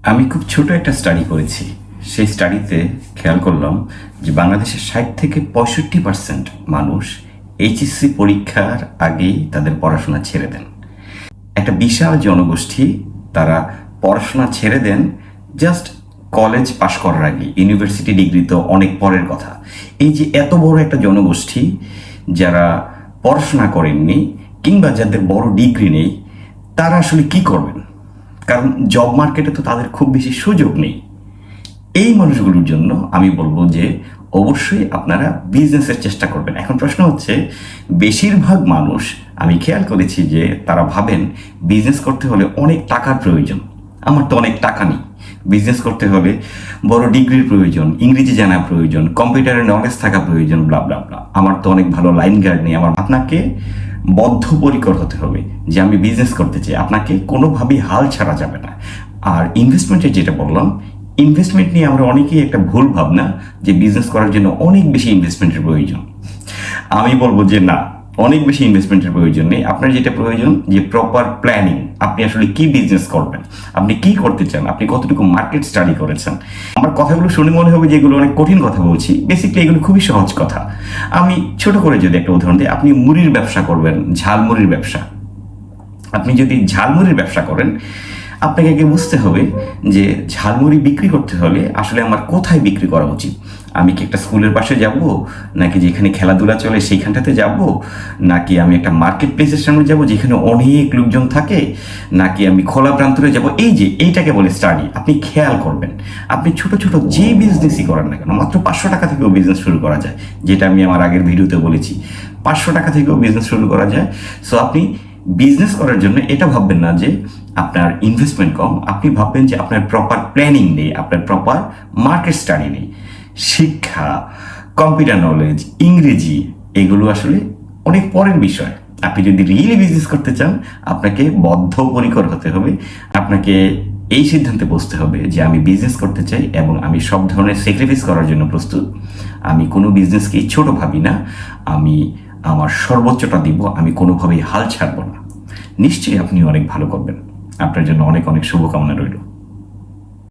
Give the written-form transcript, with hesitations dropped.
আমি খুব ছোট একটা স্টাডি করেছি। সেই স্টাডিতে খেয়াল করলাম যে বাংলাদেশের 60 থেকে 65% মানুষ এইচএসসি পরীক্ষার আগেই তাদের পড়াশোনা ছেড়ে দেন। একটা বিশাল জনগোষ্ঠী তারা পড়াশোনা ছেড়ে দেন জাস্ট কলেজ পাশ করার আগে। ইউনিভার্সিটি ডিগ্রি তো অনেক পরের কথা। এই যে এত বড় একটা জনগোষ্ঠী যারা পড়াশোনা করেননি কিংবা যাদের বড় ডিগ্রি নেই, তারা আসলে কি করবেন? কারণ জব মার্কেটে তো তাদের খুব বেশি সুযোগ নেই। এই মানুষগুলোর জন্য আমি বলবো যে অবশ্যই আপনারা বিজনেসের চেষ্টা করবেন। এখন প্রশ্ন হচ্ছে, বেশিরভাগ মানুষ আমি খেয়াল করেছি যে তারা ভাবেন বিজনেস করতে হলে অনেক টাকার প্রয়োজন। আমার তো অনেক টাকা নেই, বিজনেস করতে হলে বড় ডিগ্রির প্রয়োজন, ইংরেজি জানা প্রয়োজন, কম্পিউটারের নলেজ থাকা প্রয়োজন, ব্লা ব্লা ব্লা। আমার তো অনেক ভালো লাইন গার্ড নেই। আপনাকে বদ্ধপরিকর হতে হবে যে আমি বিজনেস করতে চাই। আপনাকে কোনোভাবেই হাল ছাড়া যাবে না। আর ইনভেস্টমেন্টের যেটা বললাম, ইনভেস্টমেন্ট নিয়ে আমরা অনেকেই একটা ভুল ভাবনা যে বিজনেস করার জন্য অনেক বেশি ইনভেস্টমেন্টের প্রয়োজন। আমি বলবো যে না, অনেক বেশি ইনভেস্টমেন্টের প্রয়োজন নেই। আপনার যেটা প্রয়োজন যে প্রপার প্ল্যানিং। আপনি আসলে কি বিজনেস করবেন, আপনি কি করতে চান, আপনি কতটুকু মার্কেট স্টাডি করেছেন। আমার কথাগুলো শুনে মনে হবে যে এগুলো অনেক কঠিন কথা বলছি। বেসিক্যালি এগুলো খুবই সহজ কথা। আমি ছোট করে যদি একটা উদাহরণ দিই, আপনি মুড়ির ব্যবসা করবেন, ঝালমুড়ির ব্যবসা। আপনি যদি ঝালমুড়ির ব্যবসা করেন, আপনাকে আগে বুঝতে হবে যে ঝালমুড়ি বিক্রি করতে হলে আসলে আমার কোথায় বিক্রি করা উচিত। আমি কি একটা স্কুলের পাশে যাব, নাকি যেখানে খেলাধুলা চলে সেইখানটাতে যাব, নাকি আমি একটা মার্কেট প্লেসের সামনে যাব যেখানে অনেক লোকজন থাকে, নাকি আমি খোলা প্রান্তরে যাব। এইটাকে বলে স্টাডি। আপনি খেয়াল করবেন, আপনি ছোট ছোট যে বিজনেসই করেন না কেন, মাত্র 500 টাকা থেকেও বিজনেস শুরু করা যায়, যেটা আমি আমার আগের ভিডিওতে বলেছি। 500 টাকা থেকেও বিজনেস শুরু করা যায়। সো আপনি বিজনেস করার জন্য এটা ভাববেন না যে আপনার ইনভেস্টমেন্ট কম, আপনি ভাববেন যে আপনার প্রপার প্ল্যানিং নেই, আপনার প্রপার মার্কেট স্টাডি নেই। শিক্ষা, কম্পিউটার নলেজ, ইংরেজি, এগুলো আসলে অনেক পরের বিষয়। আপনি যদি রিয়েলি বিজনেস করতে চান, আপনাকে বদ্ধপরিকর হতে হবে। আপনাকে এই সিদ্ধান্তে বসতে হবে যে আমি বিজনেস করতে চাই এবং আমি সব ধরনের স্যাক্রিফাইস করার জন্য প্রস্তুত। আমি কোনো বিজনেসকেই ছোট ভাবি না, আমি আমার সর্বোচ্চটা দিব, আমি কোনোভাবেই হাল ছাড়ব না। নিশ্চয়ই আপনি অনেক ভালো করবেন। আপনার জন্য অনেক অনেক শুভকামনা রইল।